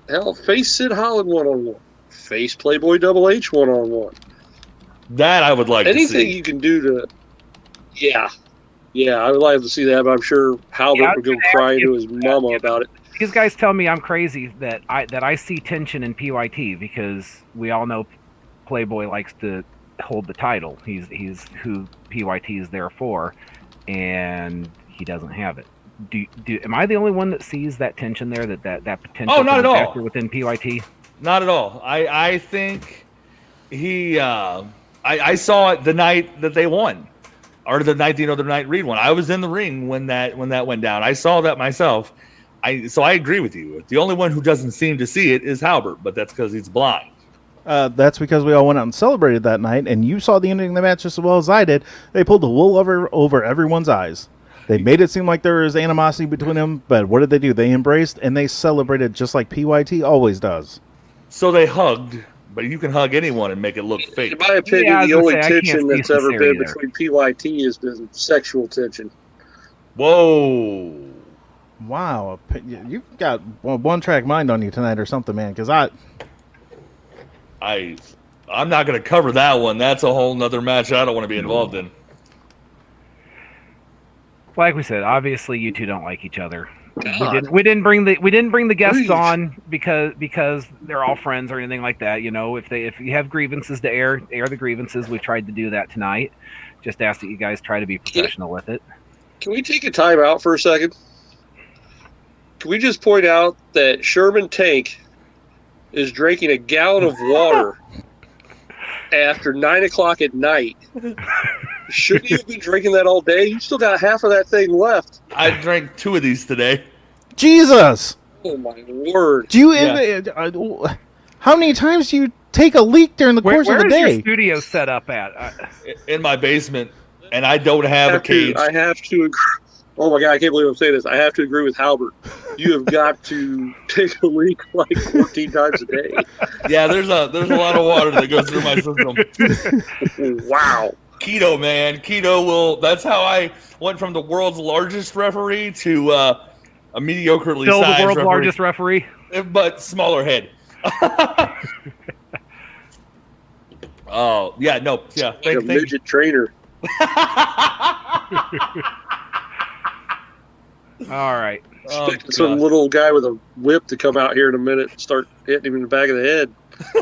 Hell, face Sid Holland one-on-one. Face Playboy Double H one-on-one.
That I would like to
Anything
see.
you can do to... Yeah, I would like to see that, but I'm sure Halbert would go crying to his mama about it.
These guys tell me I'm crazy that I see tension in PYT because we all know Playboy likes to hold the title. He's who PYT is there for. and he doesn't have it. Am I the only one that sees that tension there? That potential?
Oh, not at all.
Within PYT.
Not at all. I think he. I saw it the night that they won, or the night the night Reed won. I was in the ring when that went down. I saw that myself. So I agree with you. The only one who doesn't seem to see it is Halbert, but that's because he's blind.
That's because we all went out and celebrated that night, and you saw the ending of the match just as well as I did. They pulled the wool over everyone's eyes. They made it seem like there was animosity between them, but what did they do? They embraced and they celebrated just like PYT always does.
So they hugged, but you can hug anyone and make it look fake.
In my opinion, the only tension that's ever been between PYT has been sexual tension.
Whoa.
Wow. You've got one-track mind on you tonight or something, man, because
I'm not going to cover that one. That's a whole nother match I don't want to be involved in.
Like we said, obviously you two don't like each other. We didn't bring the guests on because they're all friends or anything like that. You know, if you have grievances to air the grievances. We tried to do that tonight. Just ask that you guys try to be professional with it.
Can we take a time out for a second? Can we just point out that Sherman Tank is drinking a gallon of water after 9 o'clock at night? Shouldn't you have been drinking that all day? You still got half of that thing left.
I drank 2 of these today.
Jesus!
Oh my word!
Do you? How many times do you take a leak during the course of the day?
Where's your studio set up at?
In my basement, and I don't have a cage.
I have to agree. Oh my god, I can't believe I'm saying this. I have to agree with Halbert. You have got to take a leak like 14 times a day.
Yeah, there's a lot of water that goes through my system.
Wow.
Keto, man. Keto that's how I went from the world's largest referee to a mediocrely
Still
sized
the world's
referee,
largest referee,
but smaller head. Oh, yeah, no. Yeah.
Like a midget trainer.
All right.
Expecting some little guy with a whip to come out here in a minute and start hitting him in the back of the head.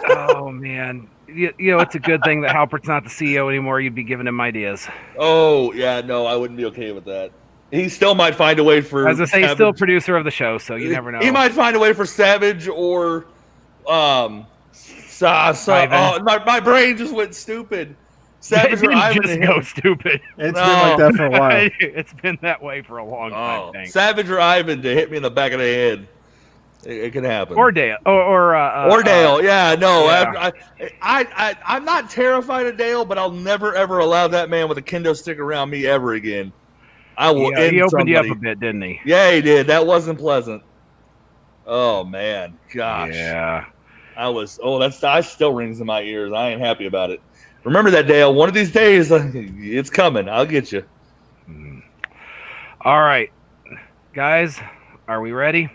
Oh, man. You know, it's a good thing that Halpert's not the CEO anymore. You'd be giving him ideas.
Oh, yeah, no, I wouldn't be okay with that. He still might find a way for...
As I say, he's still producer of the show, so you never know.
He might find a way for Savage or... my brain just went stupid. Savage or Ivan
just go stupid.
It's been like that for a while.
It's been that way for a long time. Thanks.
Savage or Ivan to hit me in the back of the head. It can happen.
Or Dale. Or
Dale. Yeah, no.
Yeah.
I'm not terrified of Dale, but I'll never, ever allow that man with a kendo stick around me ever again. I will end
he opened
somebody.
you up a bit, didn't he?
Yeah, he did. That wasn't pleasant. Oh, man. Gosh.
Yeah.
That still rings in my ears. I ain't happy about it. Remember that, Dale. One of these days, it's coming. I'll get you.
All right. Guys, are we ready?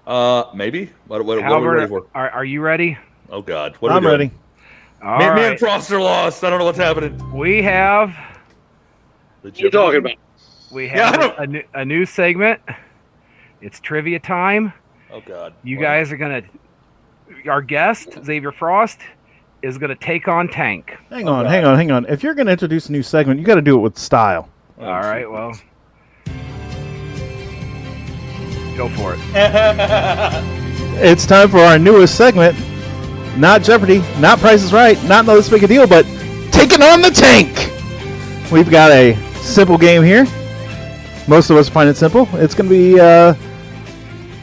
Maybe. What are we ready for?
Are you ready?
Oh, God.
I'm ready.
Me and Frost are lost. I don't know what's happening.
We have...
What are you talking about?
We have a new segment. It's trivia time.
Oh, God.
You guys are going to... Our guest, Xavier Frost, is going to take on Tank.
Hang on. If you're going to introduce a new segment, you got to do it with style.
All right, well... Go for it.
It's time for our newest segment. Not Jeopardy, not Price is Right, not No Let's Make a Deal, but Taking on the Tank. We've got a simple game here. Most of us find it simple. It's going to be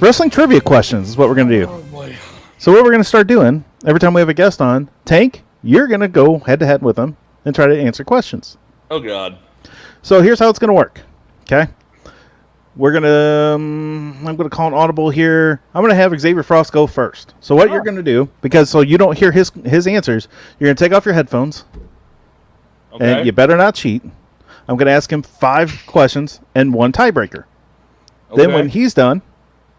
wrestling trivia questions is what we're going to do.
Oh, boy.
So what we're going to start doing, every time we have a guest on, Tank, you're going to go head-to-head with them and try to answer questions.
Oh, God.
So here's how it's going to work, okay? We're going to, I'm going to call an audible here. I'm going to have Xavier Frost go first. So what you're going to do, so you don't hear his answers, you're going to take off your headphones, and you better not cheat. I'm going to ask him 5 questions and 1 tiebreaker. Okay. Then when he's done,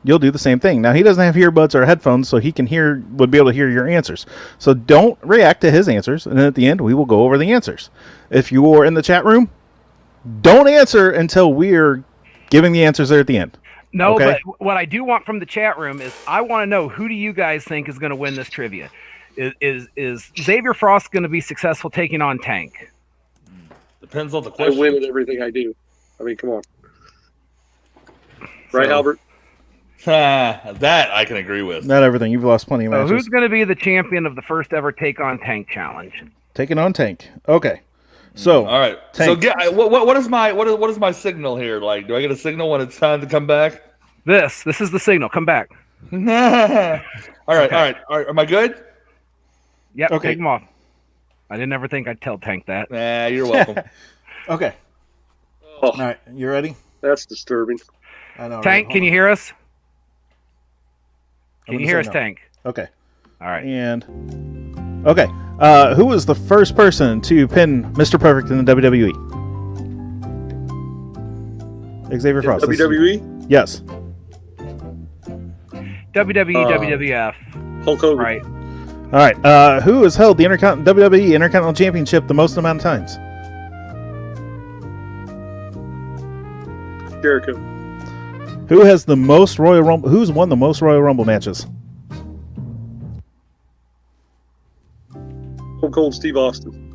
you'll do the same thing. Now, he doesn't have earbuds or headphones, so he would be able to hear your answers. So don't react to his answers, and then at the end, we will go over the answers. If you are in the chat room, don't answer until we're giving the answers there at the end.
No, okay? But what I do want from the chat room is I want to know, who do you guys think is going to win this trivia? Is Xavier Frost going to be successful taking on Tank?
Depends on the
I
question.
win at everything I do. I mean, come on. Right, Albert?
That I can agree with.
Not everything. You've lost plenty of
So
matches.
who's going to be the champion of the first ever Take on Tank challenge?
Taking on Tank. Okay. So
All right.
Tank.
So what is my signal here? Like, do I get a signal when it's time to come back?
This is the signal. Come back.
All right. Am I good?
Yep.
Okay.
Take them off. I didn't ever think I'd tell Tank that.
Nah, you're welcome.
Okay.
Oh,
All right. You ready?
that's disturbing.
I know.
Tank,
right?
can you hear us?
I'm
Can
gonna
you hear
say
us,
no.
Tank?
Okay.
All right.
And okay. Who was the first person to pin Mr. Perfect in the WWE? Xavier Frost.
WWE?
Yes.
WWE,
Uh,
WWF.
Hulk Hogan.
Right.
All right. Who has held the WWE Intercontinental Championship the most amount of times?
Jericho.
Who has the most Royal Rumble? Who's won the most Royal Rumble matches?
Hulk Hogan, Steve Austin.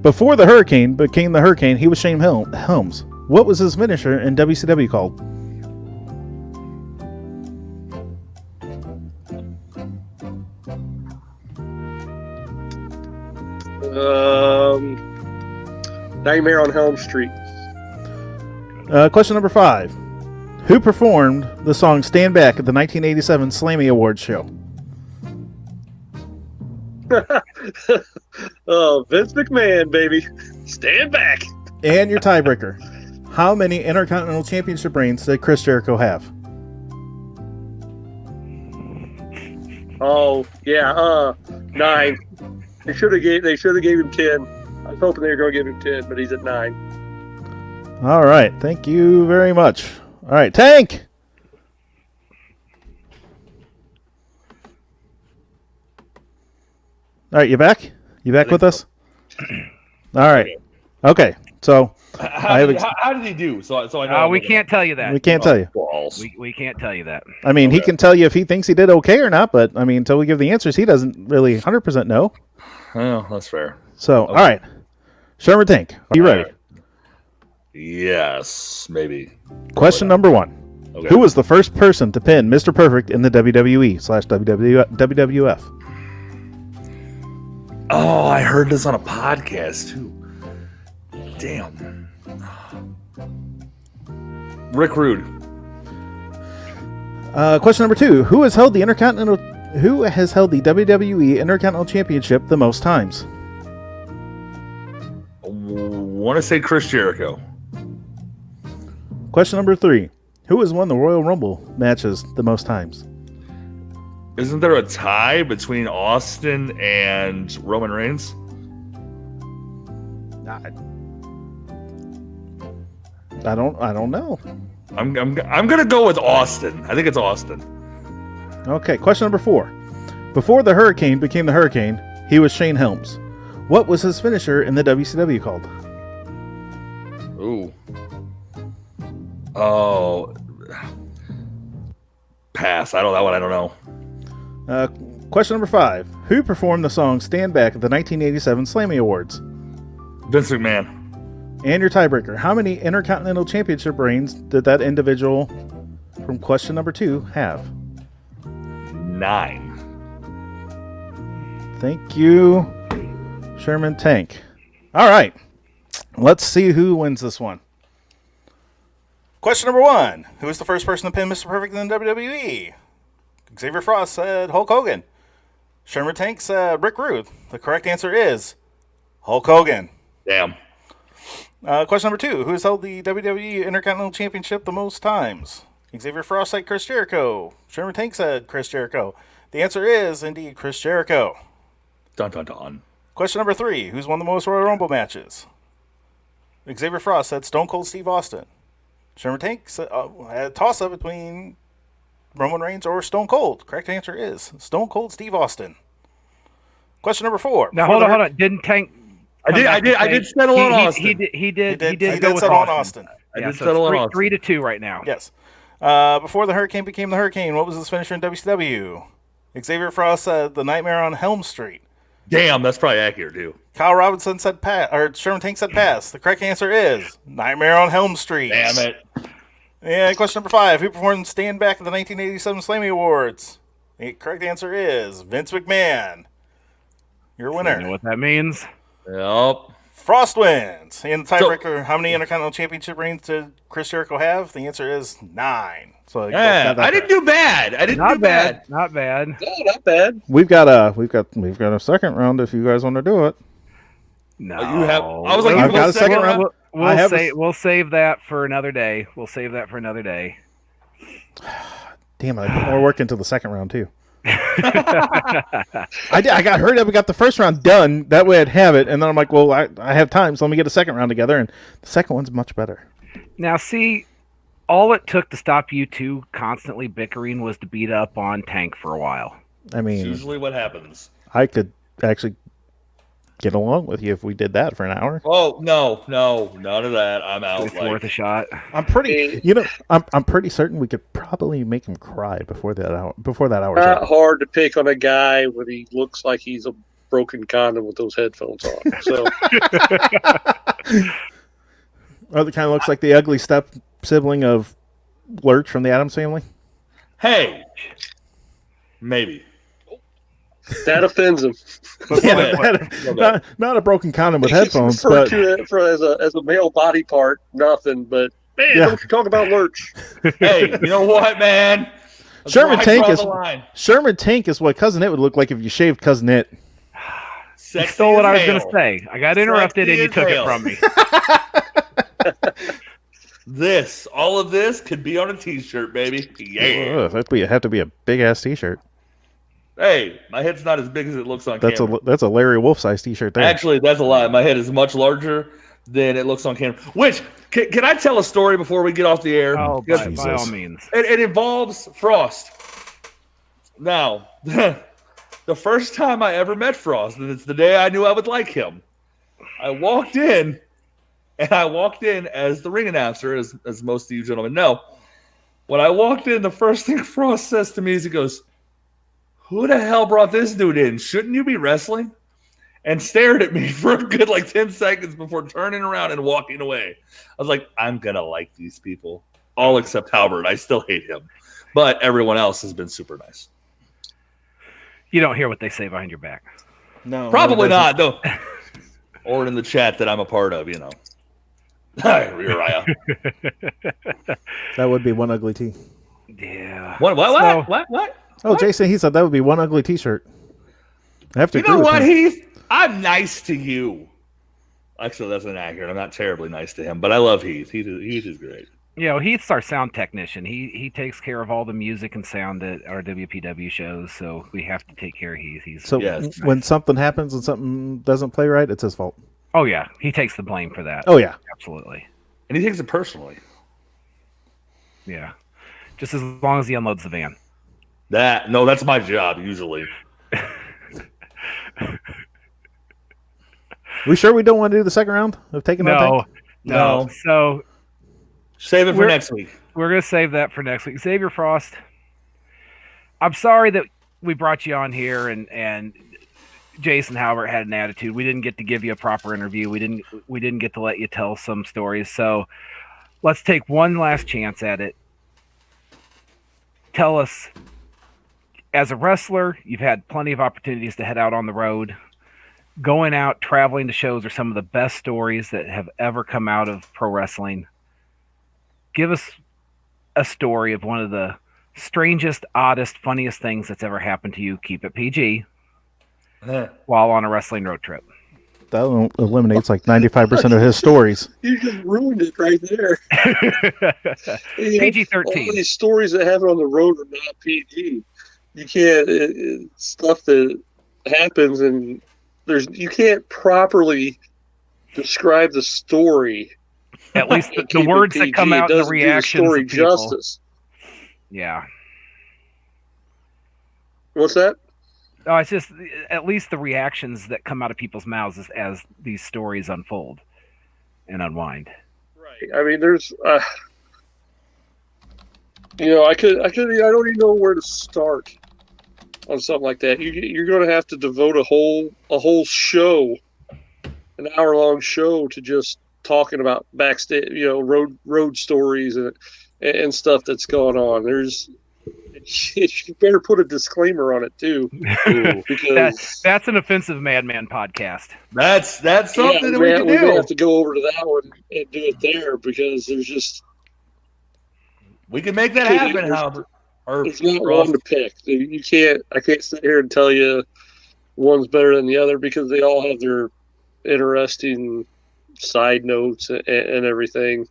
Before the Hurricane became the Hurricane, he was Shane Helms. What was his finisher in WCW called?
Nightmare on Helm Street.
Question number 5. Who performed the song Stand Back at the 1987 Slammy Awards show?
Oh, Vince McMahon, baby. Stand back.
And your tiebreaker. How many Intercontinental Championship reigns did Chris Jericho have?
Oh, yeah, 9. They should have gave him 10. I was hoping they were going to give him 10, but he's at 9.
All right. Thank you very much. All right. Tank! All right. You back? You back with us? All right. Okay. So
How did he do? So I know.
We can't tell you that.
we can't tell you.
Balls.
We can't tell you that.
I mean, he can tell you if he thinks he did okay or not, but I mean, until we give the answers, he doesn't really 100% know.
Oh, that's fair.
So, all right. Sherman Tank, are you ready?
Yes, maybe.
Question number 1.
Okay.
Who was the first person to pin Mr. Perfect in the WWE/WWF?
Oh, I heard this on a podcast too. Damn. Rick Rude.
Question number 2. Who has held the WWE Intercontinental Championship the most times?
Want to say Chris Jericho.
Question number 3. Who has won the Royal Rumble matches the most times?
Isn't there a tie between Austin and Roman Reigns?
I don't know.
I'm gonna go with Austin. I think it's Austin.
Okay, question number 4. Before the Hurricane became the Hurricane, he was Shane Helms. What was his finisher in the WCW called?
Ooh. Oh. Pass. I don't know.
Question number 5. Who performed the song Stand Back at the 1987 Slammy Awards?
Vince McMahon.
And your tiebreaker. How many Intercontinental Championship reigns did that individual from question number 2 have?
9.
Thank you, Sherman Tank. All right. Let's see who wins this one. Question number 1. Who was the first person to pin Mr. Perfect in the WWE? Xavier Frost said Hulk Hogan. Sherman Tank said Rick Rude. The correct answer is Hulk Hogan.
Damn.
Question number 2. Who has held the WWE Intercontinental Championship the most times? Xavier Frost said Chris Jericho. Sherman Tank said Chris Jericho. The answer is indeed Chris Jericho.
Dun dun dun.
Question number 3. Who's won the most Royal Rumble matches? Xavier Frost said Stone Cold Steve Austin. Sherman Tank said, had a toss-up between Roman Reigns or Stone Cold. Correct answer is Stone Cold Steve Austin. Question number 4.
Now hold on. Didn't Tank?
I did settle on Austin.
He did
He
go with
settle on
Austin.
Austin.
I
Yeah,
did
so
settle on
it's
Austin.
3-2 right now.
Yes. Before the Hurricane became the Hurricane, what was his finisher in WCW? Xavier Frost said the Nightmare on Helm Street.
Damn, that's probably accurate too.
Kyle Robinson said pass, or Sherman Tank said pass. The correct answer is Nightmare on Helm Street.
Damn it.
And question number 5. Who performed Stand Back at the 1987 Slammy Awards? The correct answer is Vince McMahon. Your winner.
You know what that means?
Yep.
Frost wins. And the tiebreaker, how many Intercontinental Championship reigns did Chris Jericho have? The answer is 9. So
Yeah, I didn't do bad. I didn't
Not
do bad.
Not bad.
No, not bad.
We've got a second round if you guys want to do it.
No,
Oh, you have- I was like,
I've got a second round.
We'll save that for another day. We'll save that for another day.
Damn, I put more work into the second round too. I got hurried up. We got the first round done. That way I'd have it, and then I'm like, well, I have time, so let me get a second round together, and the second one's much better.
Now, see, all it took to stop you two constantly bickering was to beat up on Tank for a while.
I
It's
mean,
usually what happens.
I could actually get along with you if we did that for an hour.
Oh, no, none of that. I'm out.
It's worth a shot.
I'm pretty, I'm pretty certain we could probably make him cry before that hour. Before that hour's
Not
up.
hard to pick on a guy when he looks like he's a broken condom with those headphones on. So
Or the kind of looks like the ugly step sibling of Lurch from the Addams Family.
Hey, maybe.
that offends him.
Not a broken condom with
He's
headphones,
referred
but
to it as a male body part, nothing. But man,
Yeah.
don't you talk about Lurch?
Hey, you know what, man? That's
Sherman
where I
Tank
draw
is
the line.
Sherman Tank is what Cousin It would look like if you shaved Cousin It.
You
Sexy
stole what
as
I was going
hell.
to say. I got interrupted and you
Sexy
took
as
it
hell.
from me.
All of this could be on a T-shirt, baby. Yeah.
Ugh, that'd have to be a big ass T-shirt.
Hey, my head's not as big as it looks on camera.
That's a Larry Wolf size T-shirt there.
Actually, that's a lie. My head is much larger than it looks on camera. Which, can I tell a story before we get off the air?
Oh,
Because
by all means.
It involves Frost. Now, the first time I ever met Frost, and it's the day I knew I would like him, I walked in as the ring announcer, as most of you gentlemen know. When I walked in, the first thing Frost says to me is he goes, "Who the hell brought this dude in? Shouldn't you be wrestling?" And stared at me for a good 10 seconds before turning around and walking away. I was like, I'm going to like these people. All except Halbert. I still hate him. But everyone else has been super nice.
You don't hear what they say behind your back.
No,
Probably not, though. Or in the chat that I'm a part of, Hi, Uriah.
That would be one ugly T.
Yeah.
What?
Oh,
What?
Jason, he said that would be one ugly T-shirt. I have to
You
agree
know
with
what,
him.
Heath? I'm nice to you. Actually, that's inaccurate. I'm not terribly nice to him, but I love Heath. Heath is great.
Heath's our sound technician. He takes care of all the music and sound at our WPW shows, so we have to take care of Heath.
So
Yes.
when something happens and something doesn't play right, it's his fault.
Oh yeah, he takes the blame for that.
Oh yeah.
Absolutely.
And he takes it personally.
Yeah. Just as long as he unloads the van.
That's my job, usually.
We sure we don't want to do the second round of taking that tank?
No. So
Save it for
We're-
next week.
we're gonna save that for next week. Xavier Frost. I'm sorry that we brought you on here and Jason Halbert had an attitude. We didn't get to give you a proper interview. We didn't get to let you tell some stories. So let's take one last chance at it. Tell us, as a wrestler, you've had plenty of opportunities to head out on the road. Going out, traveling to shows are some of the best stories that have ever come out of pro wrestling. Give us a story of one of the strangest, oddest, funniest things that's ever happened to you. Keep it PG while on a wrestling road trip.
That eliminates like 95% of his stories.
You just ruined it right there. You know,
PG-13.
All these stories that happen on the road are not PG. You can't it's stuff that happens and you can't properly describe the story.
At least
and
the
keep it
words that
PG.
come out
It
in the
doesn't do the
reactions
story
of people.
justice.
Yeah.
What's that?
No, it's just at least the reactions that come out of people's mouths as these stories unfold and unwind.
Right. I mean, there's, I don't even know where to start on something like that. You're going to have to devote a whole show an hour-long show to just talking about backstage, road stories and stuff that's going on. You better put a disclaimer on it too, because
that's an offensive Madman podcast.
That's something that we can do.
We have to go over to that one and do it there, because there's just
we can make that happen. Albert.
There's not one to pick. You can't. I can't sit here and tell you one's better than the other, because they all have their interesting side notes and everything.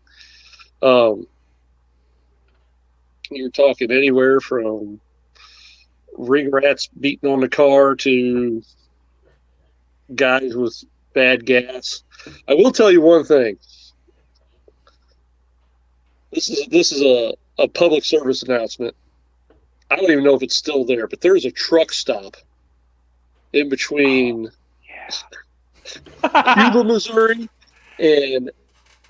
You're talking anywhere from ring rats beating on the car to guys with bad gas. I will tell you one thing. This is a public service announcement. I don't even know if it's still there, but there's a truck stop in between Cuba, Missouri, and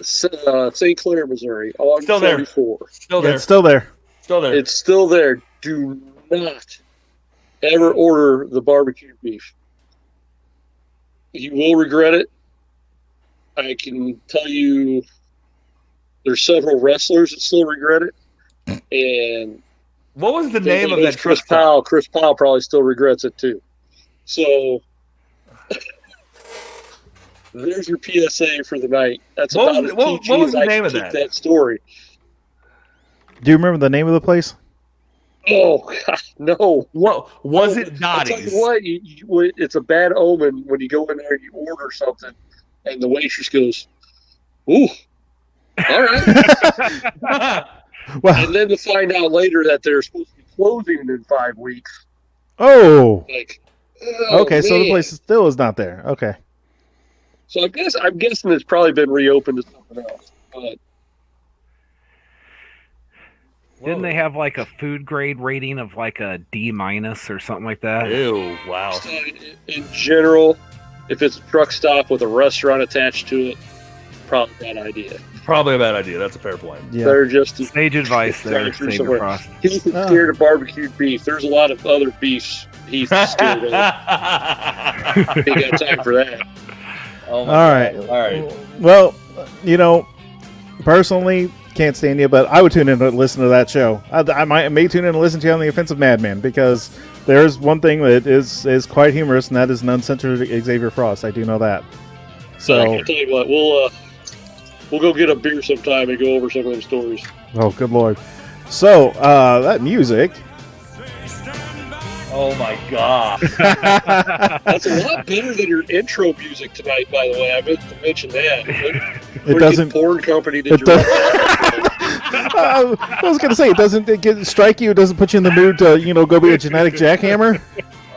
St. Clair, Missouri, on
still
44.
There. Still there.
It's still there.
Still there.
It's still there. Do not ever order the barbecue beef. You will regret it. I can tell you there's several wrestlers that still regret it. And
what was the name of that
Chris Powell? Chris Powell probably still regrets it too. So there's your PSA for the night. That's
what was the name of
that story?
Do you remember the name of the place?
Oh God, no.
What was it?
I'll tell you what, it's a bad omen when you go in there and you order something, and the waitress goes, "Ooh, all right."
Well,
and then to find out later that they're supposed to be closing in 5 weeks.
Oh.
Like,
okay, so the
man.
place still is not there. Okay.
So I'm guessing it's probably been reopened to something else. But
Didn't they have like a food grade rating of like a D- or something like that?
Ew! Wow.
so in general, if it's a truck stop with a restaurant attached to it, probably a bad idea.
Probably a bad idea. That's a fair point.
Yeah.
They're just
Sage advice there,
through
Saber
somewhere.
Frost.
He's scared of barbecued beef. There's a lot of other beefs he's scared of. Ain't got time for that.
Oh my
All right.
God. All right.
Well, personally, can't stand you, but I would tune in to listen to that show. I may tune in and listen to you on the Offensive Madman, because there's one thing that is quite humorous, and that is an uncensored Xavier Frost. I do know that. So,
I'll tell you what, we'll go get a beer sometime and go over some of them stories.
oh, good Lord. So, that music.
Oh my God.
That's a lot better than your intro music tonight, by the way. I meant to mention that.
It doesn't.
Porn company did
It
your
does, I was going to say, it doesn't strike you. It doesn't put you in the mood to, go be a genetic jackhammer.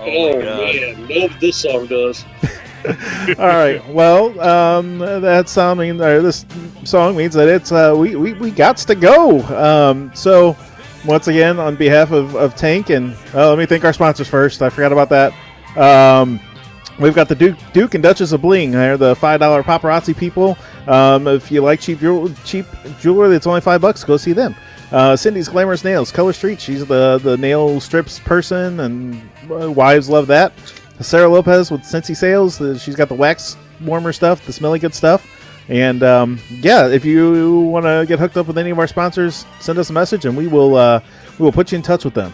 Oh,
my God.
man, no, this song does.
All right. Well, this song means that it's we got to go. So once again, on behalf of Tank, and let me thank our sponsors first. I forgot about that. We've got the Duke and Duchess of Bling. They're the $5 paparazzi people. If you like cheap jewelry that's only $5, go see them. Cindy's Glamorous Nails, Color Street. She's the nail strips person, and wives love that. Sarah Lopez with Scentsy Sales. She's got the wax warmer stuff, the smelly good stuff. And if you want to get hooked up with any of our sponsors, send us a message, and we will put you in touch with them.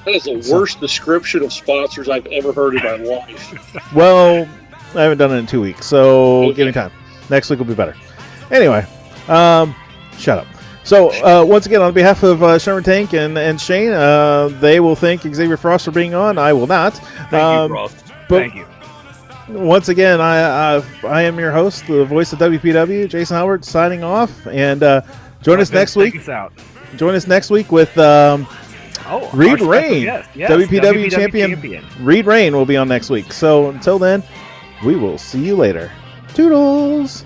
That is the worst description of sponsors I've ever heard in my life.
Well, I haven't done it in 2 weeks, so give me time. Next week will be better. Anyway, shut up. So, once again, on behalf of Sherman Tank and Shane, they will thank Xavier Frost for being on. I will not.
Thank you, Frost.
Thank you.
Once again, I am your host, the voice of WPW, Jason Howard, signing off. And join us next week.
Take us out.
Join us next week with Reed Rain, WPW champion. Reed Rain will be on next week. So until then, we will see you later. Toodles!